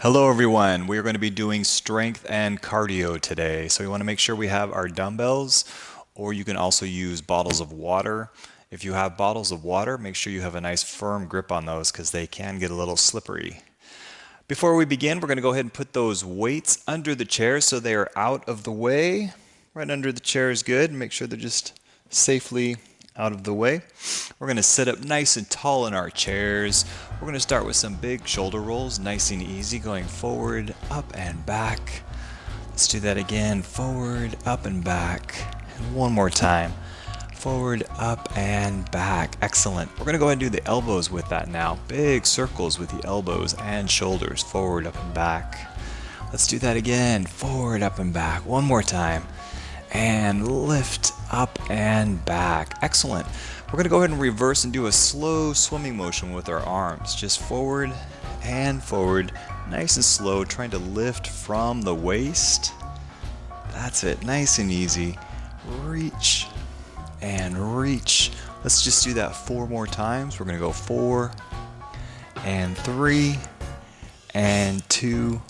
Hello everyone, we are going to be doing strength and cardio today. So we want to make sure we have our dumbbells, or you can also use bottles of water. If you have bottles of water, make sure you have a nice firm grip on those because they can get a little slippery. Before we begin, we're going to go ahead and put those weights under the chairs so they are out of the way. Right under the chair is good. Make sure they're just safely out of the way. We're going to sit up nice and tall in our chairs. We're going to start with some big shoulder rolls, nice and easy, going forward, up and back. Let's do that again, forward, up and back. And one more time, forward, up and back. Excellent. We're going to go ahead and do the elbows with that now. Big circles with the elbows and shoulders, forward, up and back. Let's do that again, forward, up and back. One more time. And lift up and back. Excellent. We're going to go ahead and reverse and do a slow swimming motion with our arms. Just forward and forward. Nice and slow, trying to lift from the waist. That's it. Nice and easy. Reach and reach. Let's just do that 4 more times. We're going to go 4 and 3 and 2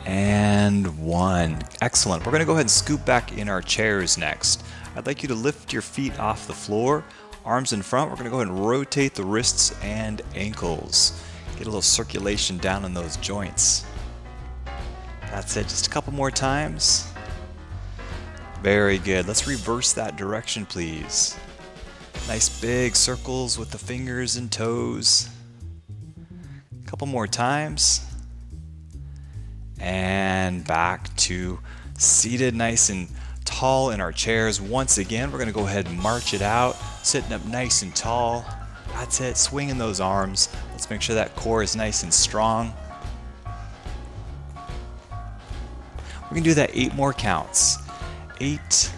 and 1. Excellent. We're going to go ahead and scoop back in our chairs next. I'd like you to lift your feet off the floor, arms in front. We're going to go ahead and rotate the wrists and ankles. Get a little circulation down in those joints. That's it. Just a couple more times. Very good. Let's reverse that direction, please. Nice big circles with the fingers and toes. A couple more times. And back to seated nice and tall in our chairs. Once again, we're going to go ahead and march it out, sitting up nice and tall. That's it, swinging those arms. Let's make sure that core is nice and strong. We can do that 8 more counts. 8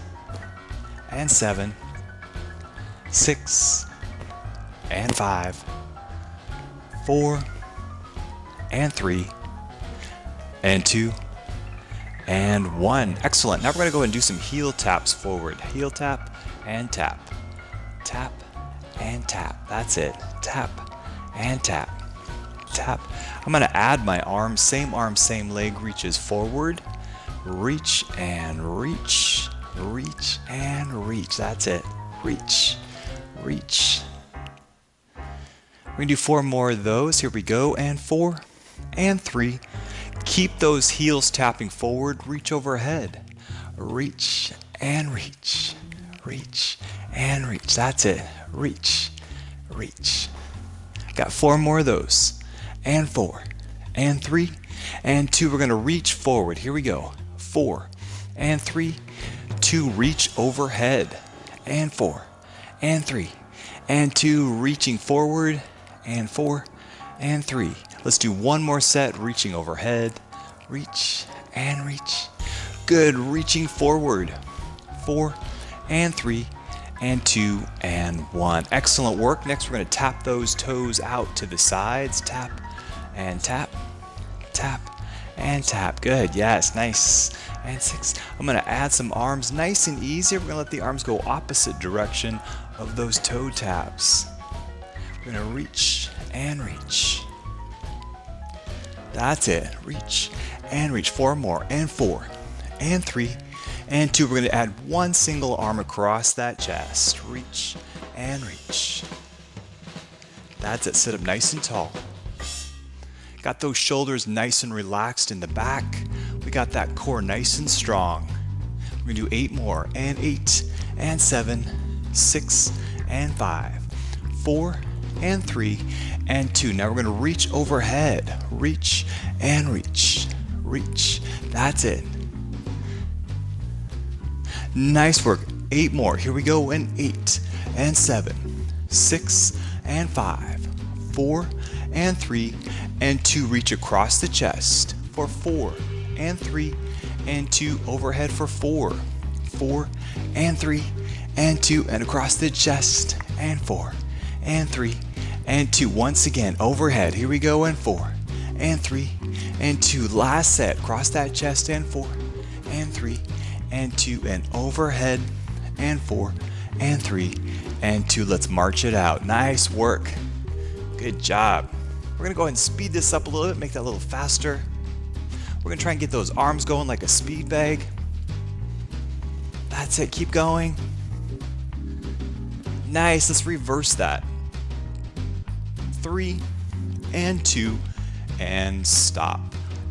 and 7, 6 and 5, 4 and 3, and 2 and 1. Excellent. Now we're going to go and do some heel taps forward. Heel tap and tap. Tap and tap. That's it. Tap and tap. Tap. I'm going to add my arm, same leg reaches forward. Reach and reach. Reach and reach. That's it. Reach. Reach. We're going to do 4 more of those. Here we go. And 4 and 3. Keep those heels tapping forward, reach overhead. Reach and reach, reach and reach. That's it. Reach, reach. Got 4 more of those. And 4, and 3, and 2. We're going to reach forward. Here we go. 4, and 3, 2. Reach overhead. And 4, and 3, and 2. Reaching forward. And 4, and 3. Let's do 1 more set, reaching overhead, reach and reach. Good, reaching forward. 4 and 3 and 2 and 1. Excellent work. Next, we're going to tap those toes out to the sides. Tap and tap, tap and tap. Good, yes, nice. And 6. I'm going to add some arms, nice and easy. We're going to let the arms go opposite direction of those toe taps. We're going to reach and reach. That's it. Reach and reach. 4 more. And 4 and 3 and 2. We're going to add 1 single arm across that chest. Reach and reach. That's it. Sit up nice and tall. Got those shoulders nice and relaxed in the back. We got that core nice and strong. We're going to do 8 more. And 8 and 7, 6 and 5, 4 and 3 and 2. Now we're going to reach overhead. Reach and reach. Reach. That's it. Nice work. 8 more. Here we go. And 8 and 7, 6 and 5, 4 and 3 and 2. Reach across the chest for 4 and 3 and 2. Overhead for 4, 4 and 3 and 2. And across the chest and 4 and 3 and 2. Once again, overhead. Here we go. And 4 and 3 and 2. Last set. Cross that chest and 4 and 3 and 2. And overhead and 4 and 3 and 2. Let's march it out. Nice work. Good job. We're gonna go ahead and speed this up a little bit, make that a little faster. We're gonna try and get those arms going like a speed bag. That's it, keep going. Nice, let's reverse that. 3 and 2 and stop.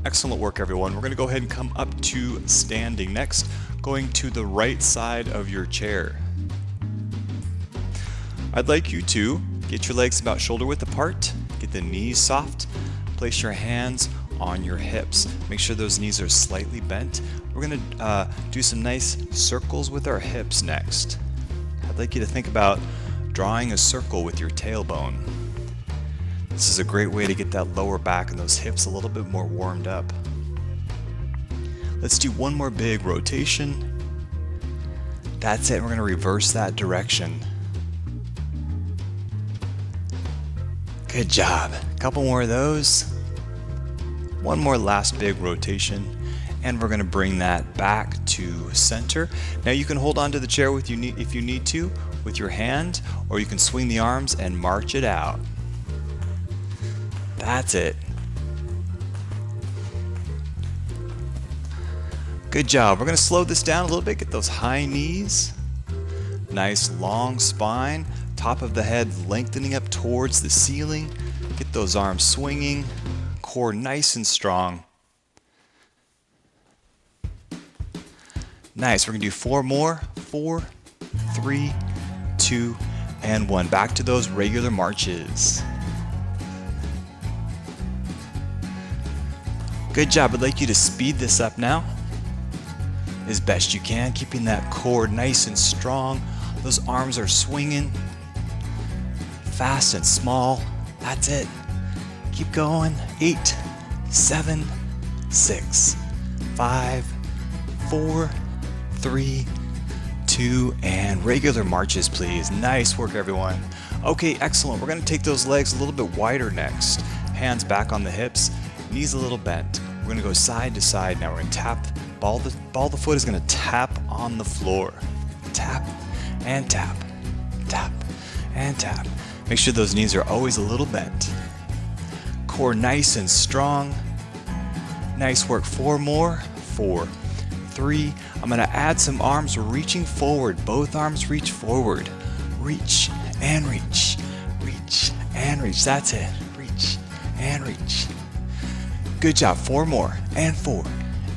Excellent work, everyone. We're gonna go ahead and come up to standing next, going to the right side of your chair. I'd like you to get your legs about shoulder width apart, get the knees soft, place your hands on your hips. Make sure those knees are slightly bent. We're gonna do some nice circles with our hips next. I'd like you to think about drawing a circle with your tailbone. This is a great way to get that lower back and those hips a little bit more warmed up. Let's do one more big rotation. That's it, we're gonna reverse that direction. Good job. A couple more of those. One more last big rotation, and we're going to bring that back to center. Now you can hold on to the chair if you need to with your hand, or you can swing the arms and march it out. That's it. Good job. We're going to slow this down a little bit. Get those high knees. Nice long spine. Top of the head lengthening up towards the ceiling. Get those arms swinging. Core nice and strong. Nice. We're going to do 4 more. 4, 3, 2, and 1. Back to those regular marches. Good job. I'd like you to speed this up now as best you can, keeping that core nice and strong. Those arms are swinging. Fast and small. That's it. Keep going. 8, 7, 6, 5, 4, 3, 2, and regular marches, please. Nice work, everyone. Okay, excellent. We're going to take those legs a little bit wider next. Hands back on the hips, knees a little bent. We're going to go side to side now. We're going to tap. Ball the foot is going to tap on the floor. Tap and tap. Tap and tap. Make sure those knees are always a little bent. Core nice and strong. Nice work. 4 more. 4, 3. I'm going to add some arms reaching forward. Both arms reach forward. Reach and reach. Reach and reach. That's it. Reach and reach. Good job. 4 more. And 4.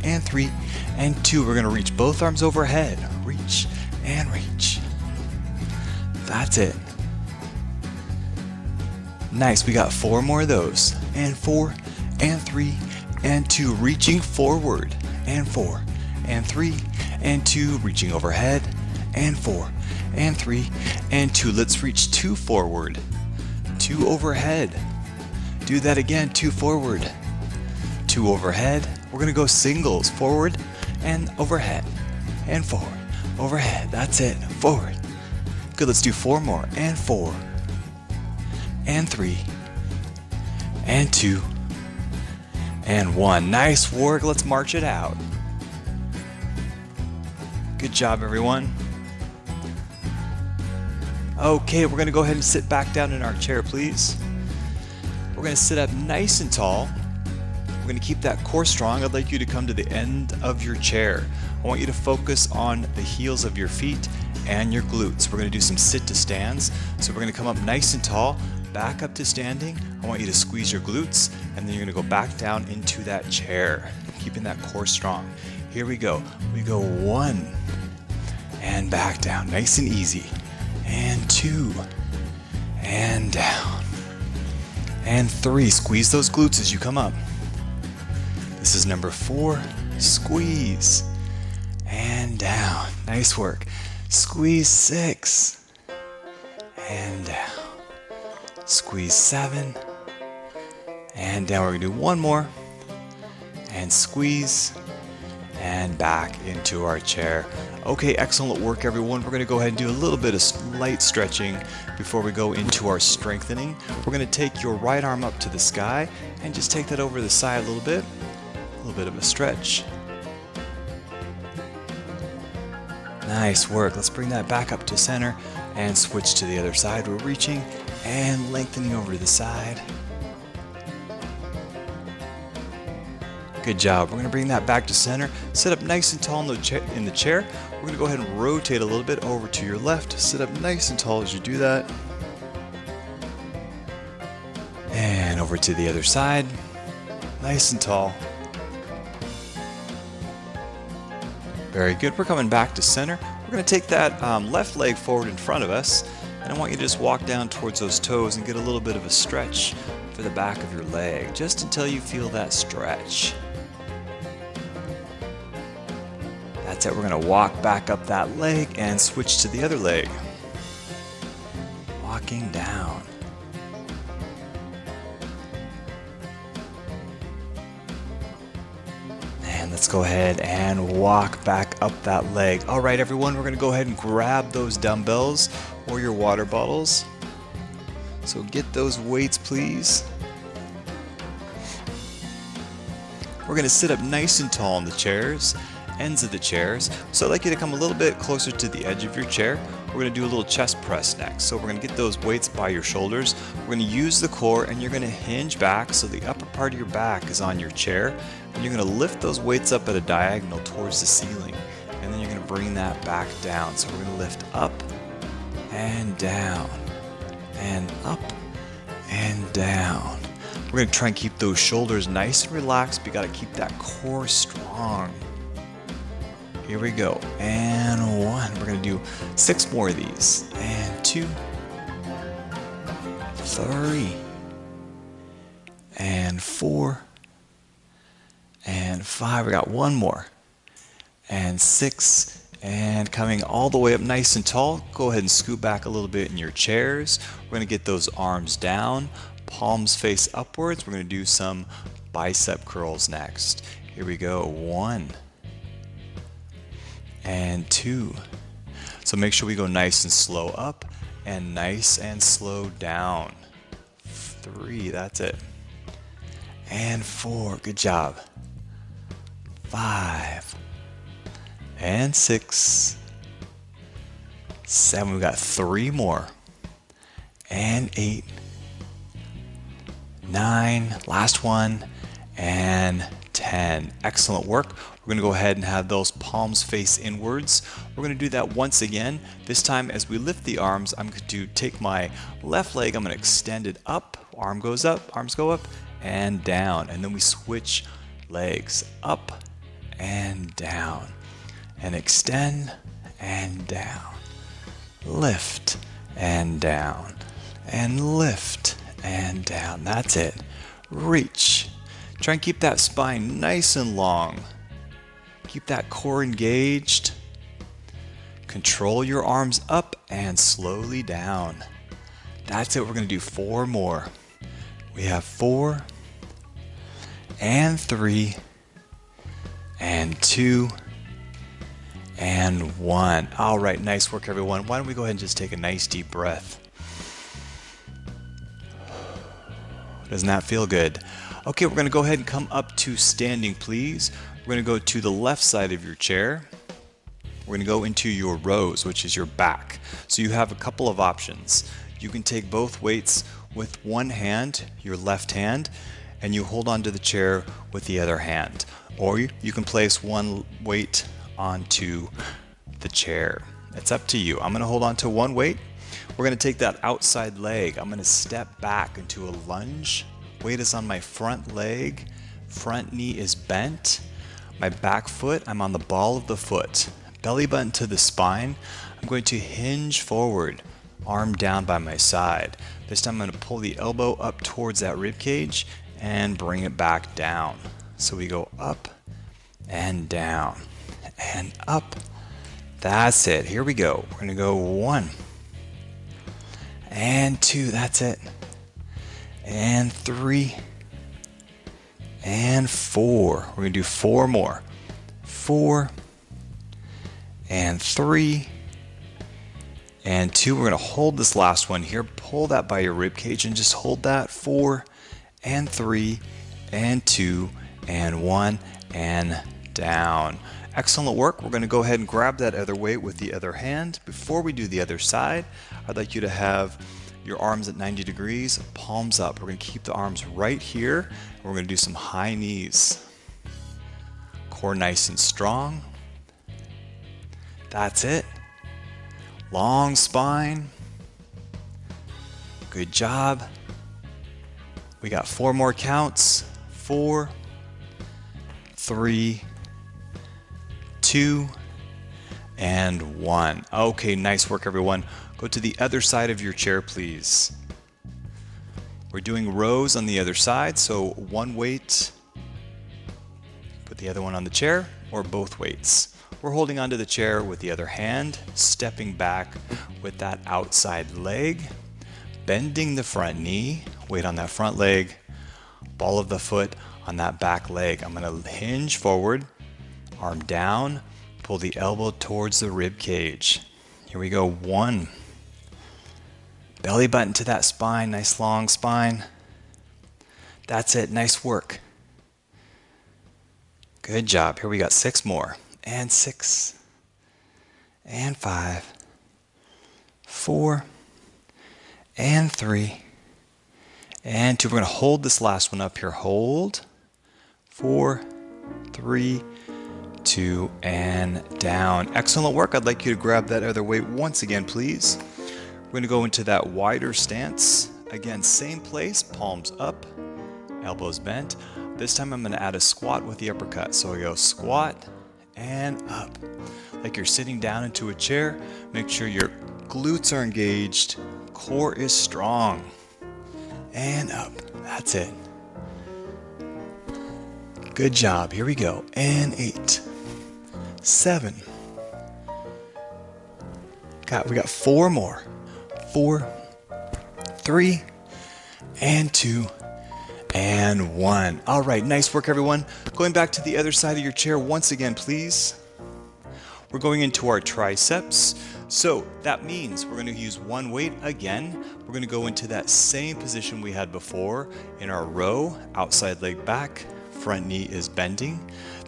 And 3. And 2. We're going to reach both arms overhead. Reach and reach. That's it. Nice, we got 4 more of those. And 4, and 3, and 2, reaching forward. And 4, and 3, and 2, reaching overhead. And 4, and 3, and 2. Let's reach 2 forward. 2 overhead. Do that again, 2 forward. 2 overhead. We're gonna go singles, forward and overhead. And forward, overhead. That's it, forward. Good, let's do 4 more. And 4. And 3, and 2, and 1. Nice work. Let's march it out. Good job, everyone. Okay, we're going to go ahead and sit back down in our chair, please. We're going to sit up nice and tall. We're going to keep that core strong. I'd like you to come to the end of your chair. I want you to focus on the heels of your feet and your glutes. We're going to do some sit to stands. So we're going to come up nice and tall. Back up to standing. I want you to squeeze your glutes, and then you're going to go back down into that chair, keeping that core strong. Here we go. We go 1 and back down, nice and easy. And 2 and down. And 3. Squeeze those glutes as you come up. This is number 4. Squeeze and down. Nice work. Squeeze 6 and down. Squeeze 7 and down. We're going to do 1 more and squeeze and back into our chair. Okay, excellent work, everyone. We're going to go ahead and do a little bit of light stretching before we go into our strengthening. We're going to take your right arm up to the sky and just take that over the side a little bit of a stretch. Nice work. Let's bring that back up to center and switch to the other side. We're reaching and lengthening over to the side. Good job. We're going to bring that back to center. Sit up nice and tall in the chair. We're going to go ahead and rotate a little bit over to your left. Sit up nice and tall as you do that. And over to the other side. Nice and tall. Very good. We're coming back to center. We're going to take that left leg forward in front of us. And I want you to just walk down towards those toes and get a little bit of a stretch for the back of your leg, just until you feel that stretch. That's it. We're going to walk back up that leg and switch to the other leg. Walking down. And let's go ahead and walk back up that leg. All right, everyone, we're going to go ahead and grab those dumbbells or your water bottles. So get those weights, please. We're going to sit up nice and tall in the chairs, ends of the chairs. So I'd like you to come a little bit closer to the edge of your chair. We're going to do a little chest press next. So we're going to get those weights by your shoulders. We're going to use the core and you're going to hinge back so the upper part of your back is on your chair. And you're going to lift those weights up at a diagonal towards the ceiling. And then you're going to bring that back down. So we're going to lift up and down and up and down. We're going to try and keep those shoulders nice and relaxed, but you got to keep that core strong. Here we go. And 1. We're going to do 6 more of these. And 2, 3, and 4, and 5. We got 1 more. And 6. And coming all the way up nice and tall, go ahead and scoot back a little bit in your chairs. We're going to get those arms down, palms face upwards. We're going to do some bicep curls next. Here we go. 1 and 2. So make sure we go nice and slow up and nice and slow down. 3, that's it. And 4, good job. 5 and 6, 7, we got 3 more. And 8, 9, last one, and 10. Excellent work. We're going to go ahead and have those palms face inwards. We're going to do that once again. This time as we lift the arms, I'm going to take my left leg, I'm going to extend it up, arm goes up, arms go up and down, and then we switch legs up and down, and extend and down, lift and down, and lift and down. That's it. Reach. Try and keep that spine nice and long. Keep that core engaged. Control your arms up and slowly down. That's it. We're going to do 4 more. We have 4 and 3 and 2 and 1. All right, nice work, everyone. Why don't we go ahead and just take a nice deep breath. Doesn't that feel good? Okay, we're going to go ahead and come up to standing, please. We're going to go to the left side of your chair. We're going to go into your rows, which is your back. So you have a couple of options. You can take both weights with one hand, your left hand, and you hold onto the chair with the other hand. Or you can place one weight onto the chair. It's up to you. I'm going to hold on to one weight. We're going to take that outside leg. I'm going to step back into a lunge. Weight is on my front leg. Front knee is bent. My back foot, I'm on the ball of the foot. Belly button to the spine. I'm going to hinge forward. Arm down by my side. This time I'm going to pull the elbow up towards that rib cage and bring it back down. So we go up and down and up. That's it. Here we go. We're going to go 1 and 2. That's it. And 3 and 4. We're going to do 4 more. 4 and 3 and 2. We're going to hold this last one here. Pull that by your rib cage and just hold that. 4 and 3 and 2 and 1 and down. Excellent work. We're going to go ahead and grab that other weight with the other hand. Before we do the other side, I'd like you to have your arms at 90 degrees, palms up. We're going to keep the arms right here. And we're going to do some high knees. Core nice and strong. That's it. Long spine. Good job. We got 4 more counts. 4, 3, 2, and 1. Okay, nice work everyone. Go to the other side of your chair, please. We're doing rows on the other side, so one weight, put the other one on the chair, or both weights. We're holding onto the chair with the other hand, stepping back with that outside leg, bending the front knee, weight on that front leg, ball of the foot on that back leg. I'm going to hinge forward, arm down, pull the elbow towards the rib cage. Here we go. 1. Belly button to that spine, nice long spine. That's it, nice work. Good job. Here we got 6 more. And 6. And 5. 4. And 3. And 2. We're going to hold this last one up here. Hold. 4, 3, 2, and down. Excellent work. I'd like you to grab that other weight once again, please. We're going to go into that wider stance. Again, same place, palms up, elbows bent. This time I'm going to add a squat with the uppercut. So we go squat and up. Like you're sitting down into a chair. Make sure your glutes are engaged, core is strong. And up. That's it. Good job. Here we go. And 8, 7. We got 4 more. 4, 3, and 2, and 1. All right, nice work everyone. Going back to the other side of your chair once again, please. We're going into our triceps. So that means we're going to use one weight again. We're going to go into that same position we had before in our row, outside leg back, front knee is bending.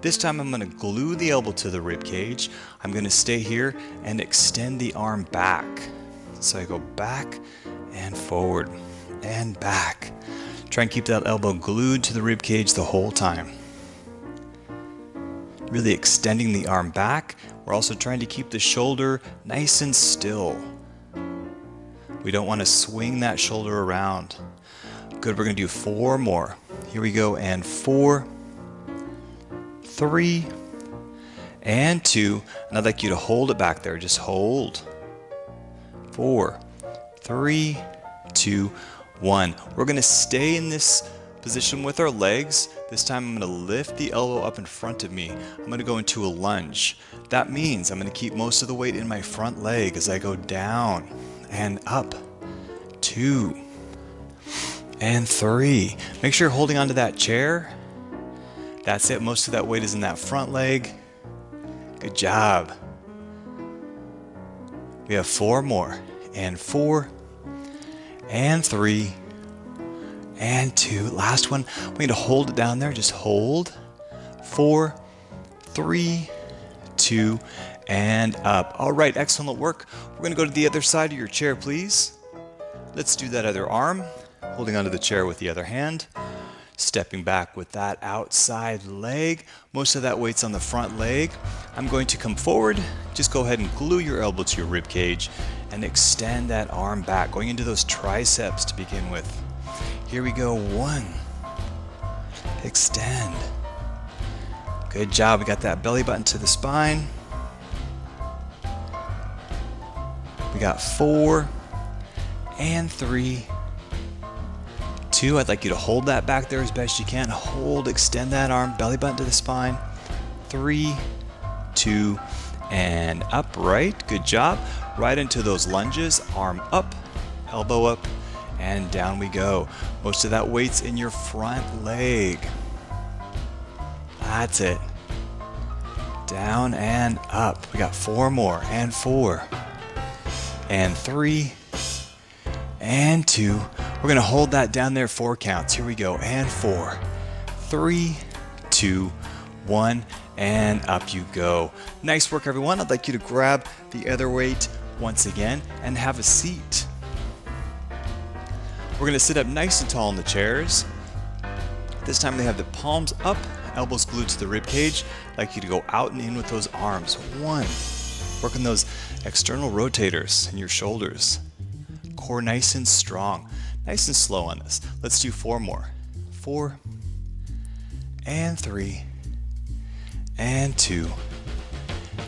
This time I'm going to glue the elbow to the rib cage. I'm going to stay here and extend the arm back. So I go back and forward and back. Try and keep that elbow glued to the rib cage the whole time. Really extending the arm back. We're also trying to keep the shoulder nice and still. We don't want to swing that shoulder around. Good, we're going to do 4 more. Here we go, and 4, 3, and 2. And I'd like you to hold it back there. Just hold. 4, 3, 2, 1. We're going to stay in this position with our legs. This time I'm going to lift the elbow up in front of me. I'm going to go into a lunge. That means I'm going to keep most of the weight in my front leg as I go down and up. 2 and 3. Make sure you're holding onto that chair. That's it. Most of that weight is in that front leg. Good job. We have 4 more. And 4 and 3 and 2. Last one. We need to hold it down there. Just hold. 4, 3, 2, and up. All right, excellent work. We're going to go to the other side of your chair, please. Let's do that other arm. Holding onto the chair with the other hand. Stepping back with that outside leg. Most of that weight's on the front leg. I'm going to come forward. Just go ahead and glue your elbow to your rib cage and extend that arm back, going into those triceps to begin with. Here we go. 1. Extend. Good job. We got that belly button to the spine. We got 4 and 3. 2. I'd like you to hold that back there as best you can. Hold, extend that arm, belly button to the spine. 3, 2, and up. Right. Good job. Right into those lunges. Arm up, elbow up, and down we go. Most of that weight's in your front leg. That's it. Down and up. We got 4 more. And 4. And 3. And 2. We're going to hold that down there 4 counts. Here we go. And 4, 3, 2, 1, and up you go. Nice work, everyone. I'd like you to grab the other weight once again and have a seat. We're going to sit up nice and tall in the chairs. This time they have the palms up, elbows glued to the rib cage. I'd like you to go out and in with those arms. 1. Working those external rotators in your shoulders. Core nice and strong. Nice and slow on this. Let's do 4 more. 4 and 3 and 2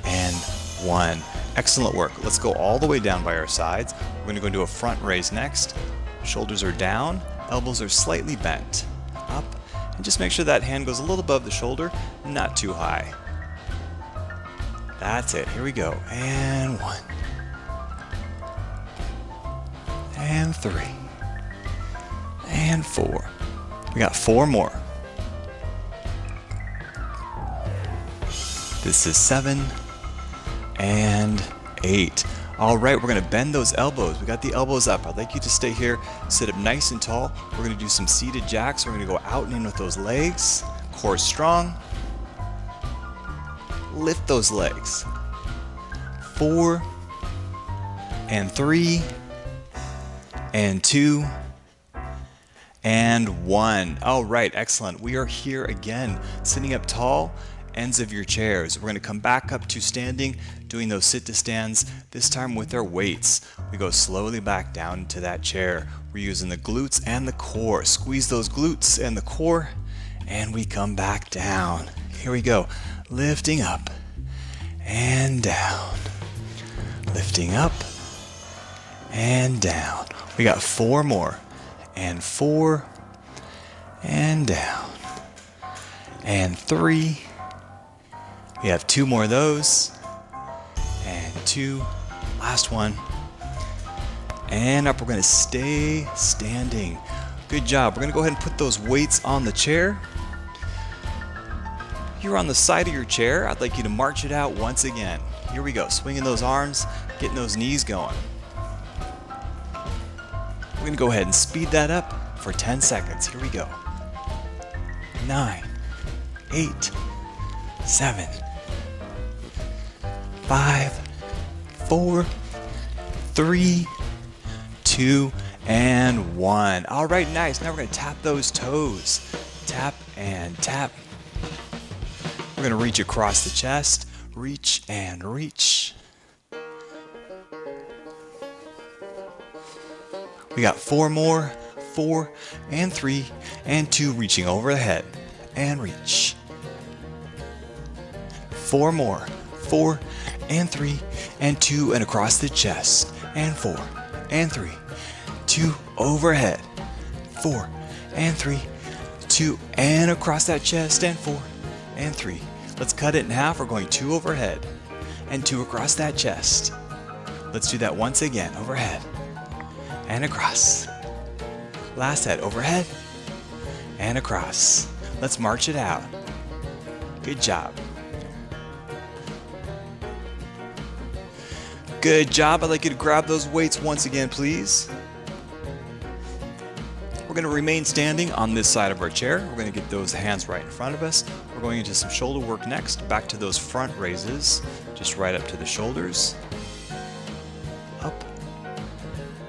and 1. Excellent work. Let's go all the way down by our sides. We're going to go into a front raise next. Shoulders are down, elbows are slightly bent. Up, and just make sure that hand goes a little above the shoulder, not too high. That's it. Here we go. And 1. And 3. And 4. We got 4 more. This is 7 and 8. All right, we're going to bend those elbows. We got the elbows up. I'd like you to stay here, sit up nice and tall. We're going to do some seated jacks. We're going to go out and in with those legs. Core strong. Lift those legs. 4 and 3 and 2 and 1. All right, excellent. We are here again, sitting up tall, ends of your chairs. We're going to come back up to standing, doing those sit to stands, this time with our weights. We go slowly back down into that chair. We're using the glutes and the core. Squeeze those glutes and the core, and we come back down. Here we go. Lifting up and down. Lifting up and down. We got 4 more. And 4 and down. And 3. We have 2 more of those. And 2. Last one. And up. We're going to stay standing. Good job. We're going to go ahead and put those weights on the chair. You're on the side of your chair. I'd like you to march it out once again. Here we go. Swinging those arms, getting those knees going. We're going to go ahead and speed that up for 10 seconds. Here we go. 9, 8, 7, 5, 4, 3, 2, and 1. All right, nice. Now we're going to tap those toes. Tap and tap. We're going to reach across the chest. Reach and reach. We got 4 more. 4 and 3 and 2, reaching over the head and reach. 4 more. 4 and 3 and 2 and across the chest and 4 and 3, 2 overhead. 4 and 3, 2 and across that chest and 4 and 3. Let's cut it in half. We're going 2 overhead and 2 across that chest. Let's do that once again. Overhead and across. Last head, overhead and across. Let's march it out. Good job. Good job. I'd like you to grab those weights once again, please. We're going to remain standing on this side of our chair. We're going to get those hands right in front of us. We're going into some shoulder work next. Back to those front raises, just right up to the shoulders. Up.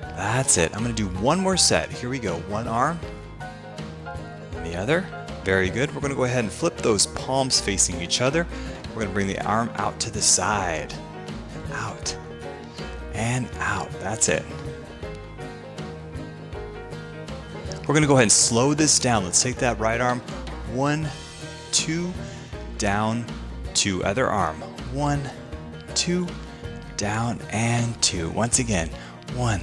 That's it. I'm going to do one more set. Here we go. One arm and the other. Very good. We're going to go ahead and flip those palms facing each other. We're going to bring the arm out to the side. Out and out. That's it. We're going to go ahead and slow this down. Let's take that right arm. 1, 2, down, 2. Other arm. 1, 2, down, and 2. Once again. 1,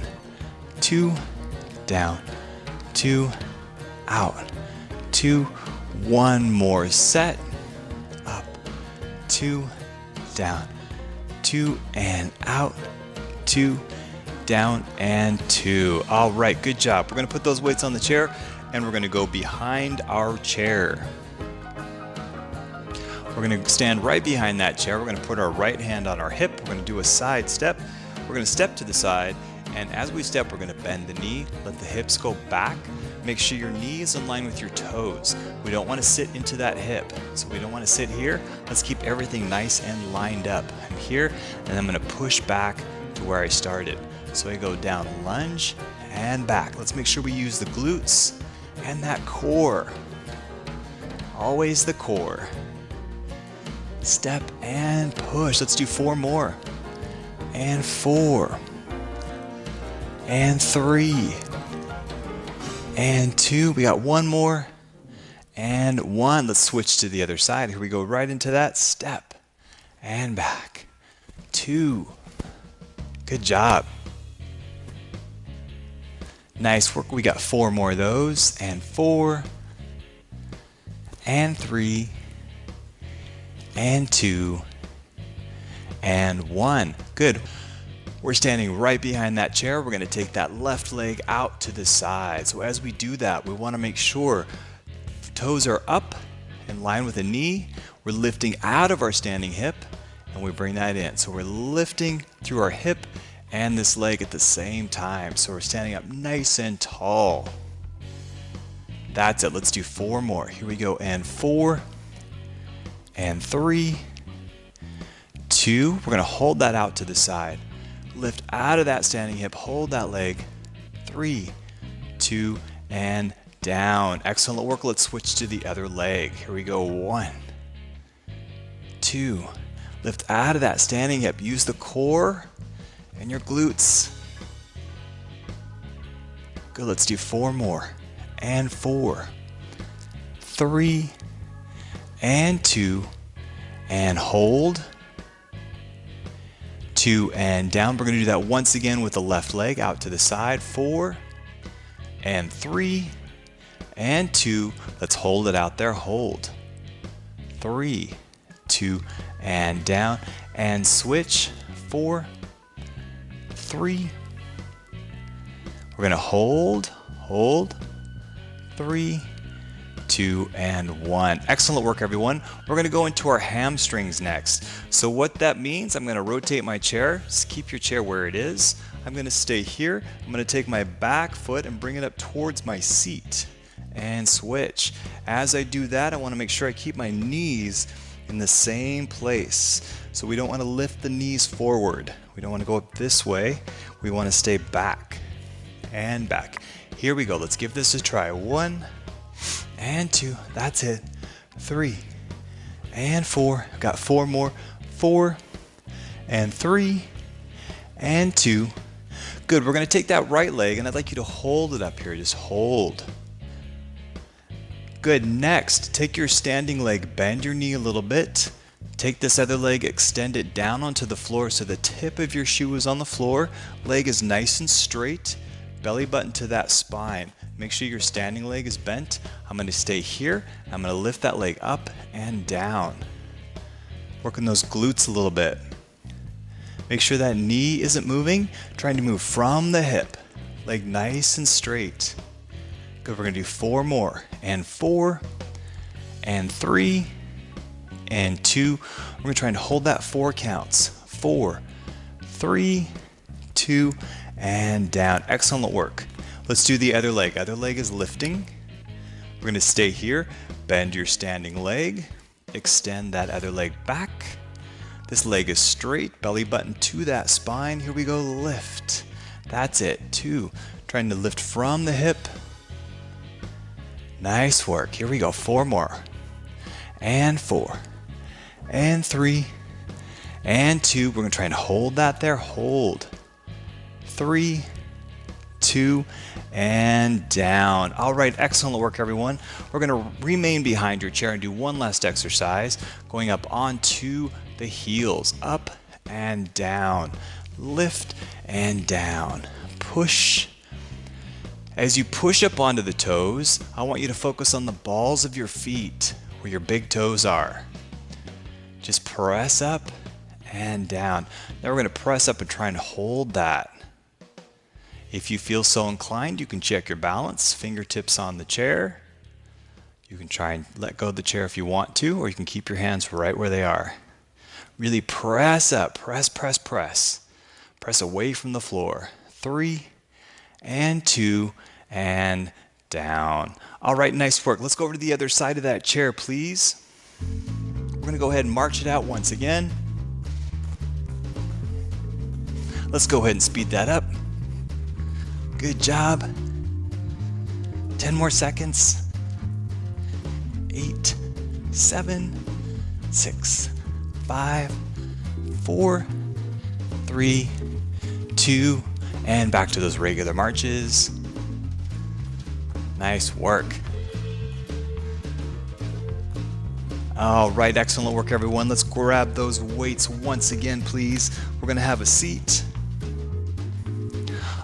2, down, 2, out, 2, 1 more set, up, 2, down, 2, and out, 2, down, and 2. All right, good job. We're going to put those weights on the chair, and we're going to go behind our chair. We're going to stand right behind that chair. We're going to put our right hand on our hip. We're going to do a side step. We're going to step to the side. And as we step, we're going to bend the knee, let the hips go back. Make sure your knee is in line with your toes. We don't want to sit into that hip. So we don't want to sit here. Let's keep everything nice and lined up. I'm here, and I'm going to push back to where I started. So I go down, lunge, and back. Let's make sure we use the glutes and that core. Always the core. Step and push. Let's do 4 more. And 4. And 3. And 2. We got 1 more. And 1. Let's switch to the other side. Here we go, right into that. Step and back. 2. Good job. Nice work. We got 4 more of those. And 4. And 3. And 2. And 1. Good. We're standing right behind that chair. We're going to take that left leg out to the side. So as we do that, we want to make sure toes are up in line with the knee. We're lifting out of our standing hip and we bring that in. So we're lifting through our hip and this leg at the same time. So we're standing up nice and tall. That's it. Let's do 4 more. Here we go. And 4. And 3. 2. We're going to hold that out to the side. Lift out of that standing hip. Hold that leg. 3, 2, and down. Excellent work. Let's switch to the other leg. Here we go. 1, 2. Lift out of that standing hip. Use the core and your glutes. Good. Let's do 4 more. And 4, 3, and 2, and hold. 2 and down. We're going to do that once again with the left leg out to the side. 4 and 3 and 2. Let's hold it out there. Hold. 3, 2, and down. And switch. 4, 3. We're going to hold. 3, 2, and 1. Excellent work, everyone. We're going to go into our hamstrings next. So what that means, I'm going to rotate my chair. Just keep your chair where it is. I'm going to stay here. I'm going to take my back foot and bring it up towards my seat and switch. As I do that, I want to make sure I keep my knees in the same place. So we don't want to lift the knees forward. We don't want to go up this way. We want to stay back and back. Here we go. Let's give this a try. 1 and 2. That's it. 3 and 4. Got 4 more. 4 and 3 and 2. Good. We're going to take that right leg and I'd like you to hold it up here. Just hold. Good. Next, take your standing leg, bend your knee a little bit. Take this other leg, extend it down onto the floor so the tip of your shoe is on the floor. Leg is nice and straight. Belly button to that spine. Make sure your standing leg is bent. I'm going to stay here. I'm going to lift that leg up and down. Working those glutes a little bit. Make sure that knee isn't moving. Trying to move from the hip. Leg nice and straight. Good. We're going to do 4 more. And 4 and 3 and 2. We're going to try and hold that 4 counts. 4, 3, 2, and down. Excellent work. Let's do the other leg. Other leg is lifting. We're going to stay here. Bend your standing leg. Extend that other leg back. This leg is straight. Belly button to that spine. Here we go. Lift. That's it. 2. Trying to lift from the hip. Nice work. Here we go. 4 more. And 4. And 3. And 2. We're going to try and hold that there. Hold. 3, 2, and down. All right, excellent work, everyone. We're going to remain behind your chair and do one last exercise, going up onto the heels, up and down, lift and down, push. As you push up onto the toes, I want you to focus on the balls of your feet, where your big toes are. Just press up and down. Now we're going to press up and try and hold that. If you feel so inclined, you can check your balance, fingertips on the chair. You can try and let go of the chair if you want to, or you can keep your hands right where they are. Really press up, press, press, press. Press away from the floor. 3 and 2 and down. All right, nice work. Let's go over to the other side of that chair, please. We're going to go ahead and march it out once again. Let's go ahead and speed that up. Good job. 10 more seconds. 8, 7, 6, 5, 4, 3, 2, and back to those regular marches. Nice work. All right, excellent work, everyone. Let's grab those weights once again, please. We're gonna have a seat.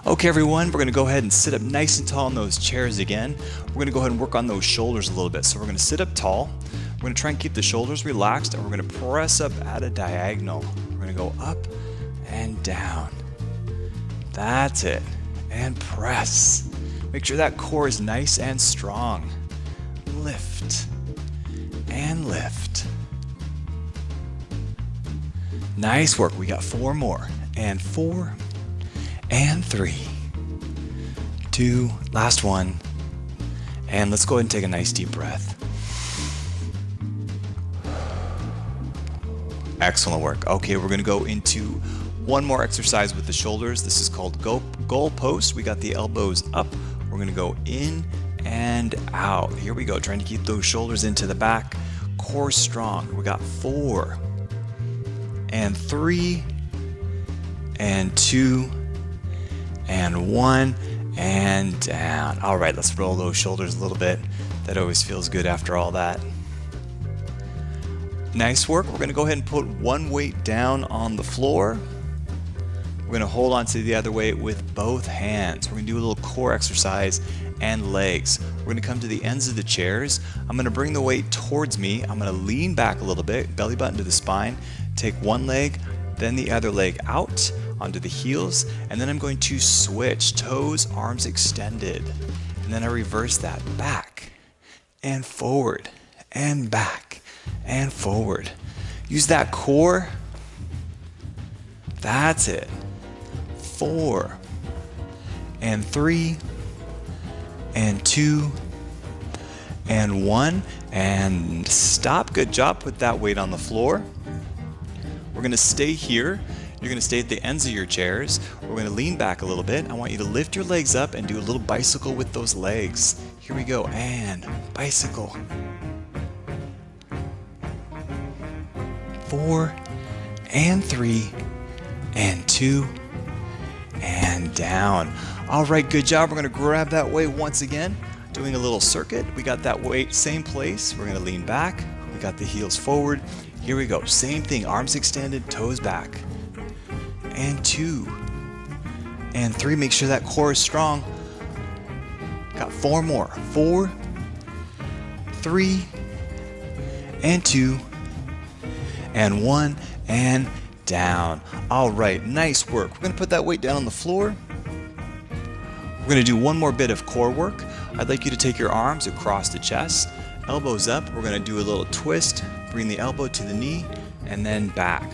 Okay, everyone, we're gonna go ahead and sit up nice and tall in those chairs again. We're gonna go ahead and work on those shoulders a little bit. So we're gonna sit up tall. We're gonna try and keep the shoulders relaxed, and we're gonna press up at a diagonal. We're gonna go up and down. That's it. And press. Make sure that core is nice and strong. Lift. And lift. Nice work. We got 4 more. And 4. And 3. 2. Last one. And let's go ahead and take a nice deep breath. Excellent work. Okay, we're going to go into one more exercise with the shoulders. This is called goal post. We got the elbows up. We're going to go in and out. Here we go, trying to keep those shoulders into the back, core strong. We got 4 and 3 and 2 and 1 and down. All right, let's roll those shoulders a little bit. That always feels good after all that. Nice work. We're going to go ahead and put one weight down on the floor. We're going to hold on to the other weight with both hands. We're going to do a little core exercise and legs. We're going to come to the ends of the chairs. I'm going to bring the weight towards me. I'm going to lean back a little bit, belly button to the spine, take one leg, then the other leg out onto the heels, and then I'm going to switch, toes, arms extended. And then I reverse that back and forward and back and forward. Use that core. That's it. 4 and 3 and 2 and 1 and stop. Good job. Put that weight on the floor. We're going to stay here. You're going to stay at the ends of your chairs. We're going to lean back a little bit. I want you to lift your legs up and do a little bicycle with those legs. Here we go. And bicycle. 4 and 3 and 2 and down. All right, good job. We're going to grab that weight once again, doing a little circuit. We got that weight, same place. We're going to lean back. We got the heels forward. Here we go. Same thing, arms extended, toes back. And 2 and 3. Make sure that core is strong. Got 4 more. 4, 3 and 2 and 1 and down. All right, nice work. We're going to put that weight down on the floor. We're going to do one more bit of core work. I'd like you to take your arms across the chest, elbows up. We're going to do a little twist. Bring the elbow to the knee and then back.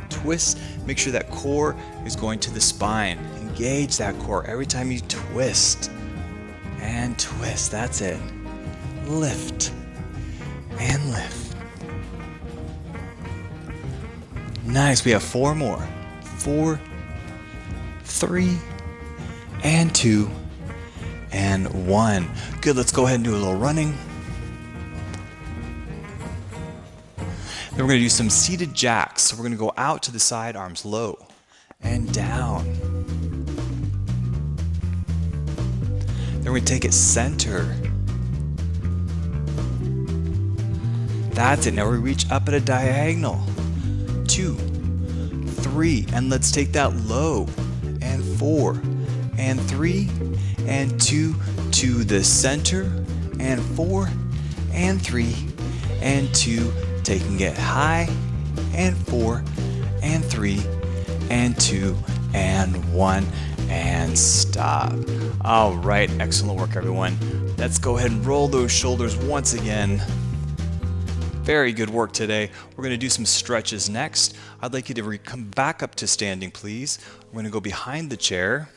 Twist. Make sure that core is going to the spine. Engage that core every time you twist. And twist. That's it. Lift and lift. Nice. We have 4 more. 4, 3 and 2 and 1. Good. Let's go ahead and do a little running. Then we're going to do some seated jacks. So we're going to go out to the side, arms low and down. Then we're going to take it center. That's it. Now we reach up at a diagonal. 2, 3, and let's take that low. And 4 and 3 and 2 to the center. And 4 and 3 and 2. Taking it high, and 4 and 3 and 2 and 1 and stop. All right, excellent work, everyone. Let's go ahead and roll those shoulders once again. Very good work today. We're going to do some stretches next. I'd like you to come back up to standing, please. We're going to go behind the chair.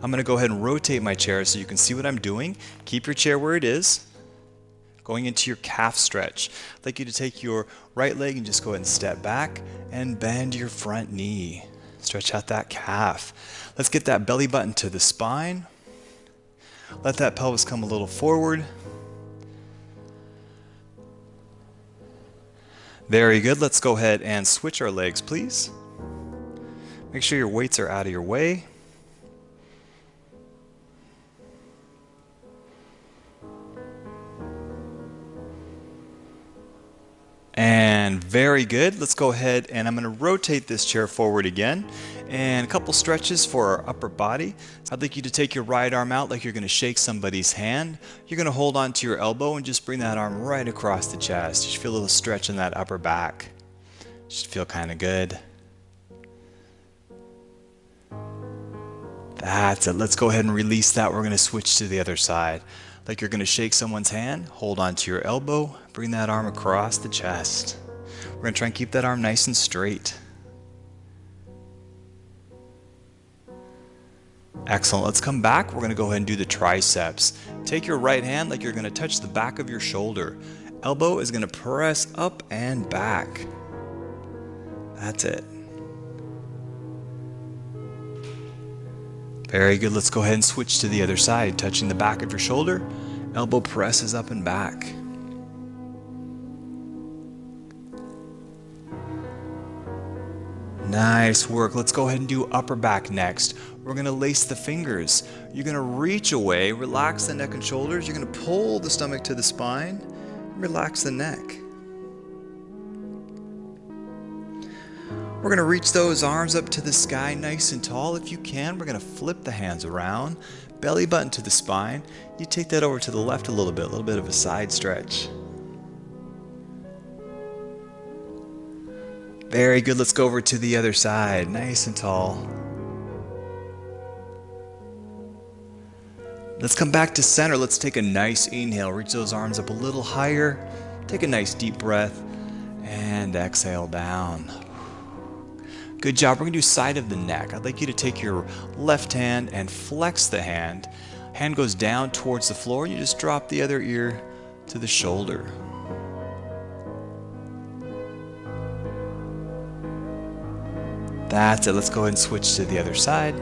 I'm going to go ahead and rotate my chair so you can see what I'm doing. Keep your chair where it is. Going into your calf stretch. I'd like you to take your right leg and just go ahead and step back and bend your front knee. Stretch out that calf. Let's get that belly button to the spine. Let that pelvis come a little forward. Very good. Let's go ahead and switch our legs, please. Make sure your weights are out of your way. And very good. Let's go ahead and I'm going to rotate this chair forward again. And a couple stretches for our upper body. I'd like you to take your right arm out like you're going to shake somebody's hand. You're going to hold on to your elbow and just bring that arm right across the chest. You should feel a little stretch in that upper back. Should feel kind of good. That's it. Let's go ahead and release that. We're going to switch to the other side. Like you're going to shake someone's hand, hold on to your elbow, bring that arm across the chest. We're going to try and keep that arm nice and straight. Excellent. Let's come back. We're going to go ahead and do the triceps. Take your right hand like you're going to touch the back of your shoulder. Elbow is going to press up and back. That's it. Very good. Let's go ahead and switch to the other side. Touching the back of your shoulder, elbow presses up and back. Nice work. Let's go ahead and do upper back next. We're going to lace the fingers. You're going to reach away, relax the neck and shoulders. You're going to pull the stomach to the spine, relax the neck. We're going to reach those arms up to the sky nice and tall. If you can, we're going to flip the hands around, belly button to the spine. You take that over to the left a little bit of a side stretch. Very good. Let's go over to the other side, nice and tall. Let's come back to center. Let's take a nice inhale. Reach those arms up a little higher. Take a nice deep breath and exhale down. Good job. We're going to do side of the neck. I'd like you to take your left hand and flex the hand. Hand goes down towards the floor. You just drop the other ear to the shoulder. That's it. Let's go ahead and switch to the other side.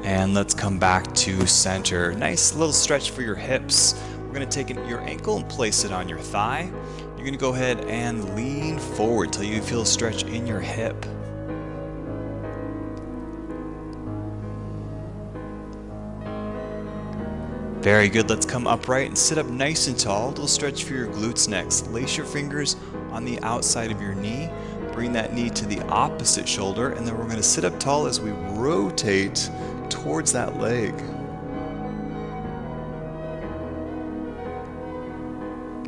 And let's come back to center. Nice little stretch for your hips. We're going to take your ankle and place it on your thigh. You're going to go ahead and lean forward till you feel a stretch in your hip. Very good. Let's come upright and sit up nice and tall. A little stretch for your glutes next. Lace your fingers on the outside of your knee. Bring that knee to the opposite shoulder, and then we're going to sit up tall as we rotate towards that leg.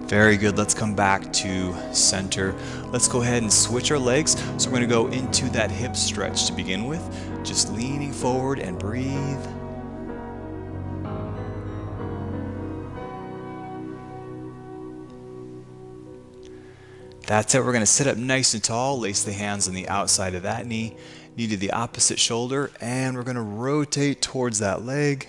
Very good. Let's come back to center. Let's go ahead and switch our legs. So we're going to go into that hip stretch to begin with. Just leaning forward and breathe. That's it. We're going to sit up nice and tall. Lace the hands on the outside of that knee. Knee to the opposite shoulder. And we're going to rotate towards that leg.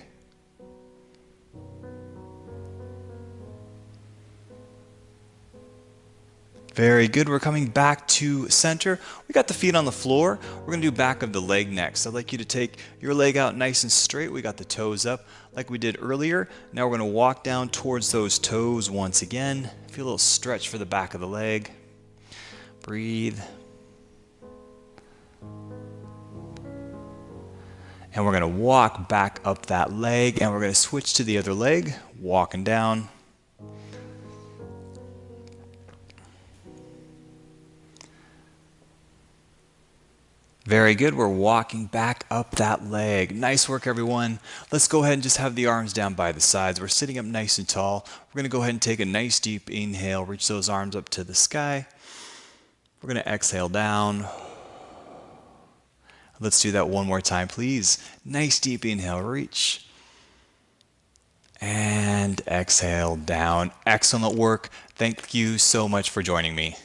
Very good. We're coming back to center. We got the feet on the floor. We're going to do back of the leg next. I'd like you to take your leg out nice and straight. We got the toes up like we did earlier. Now we're going to walk down towards those toes once again. Feel a little stretch for the back of the leg. Breathe. And we're going to walk back up that leg, and we're going to switch to the other leg, walking down. Very good. We're walking back up that leg. Nice work, everyone. Let's go ahead and just have the arms down by the sides. We're sitting up nice and tall. We're going to go ahead and take a nice deep inhale. Reach those arms up to the sky. We're going to exhale down. Let's do that one more time, please. Nice deep inhale. Reach. And exhale down. Excellent work. Thank you so much for joining me.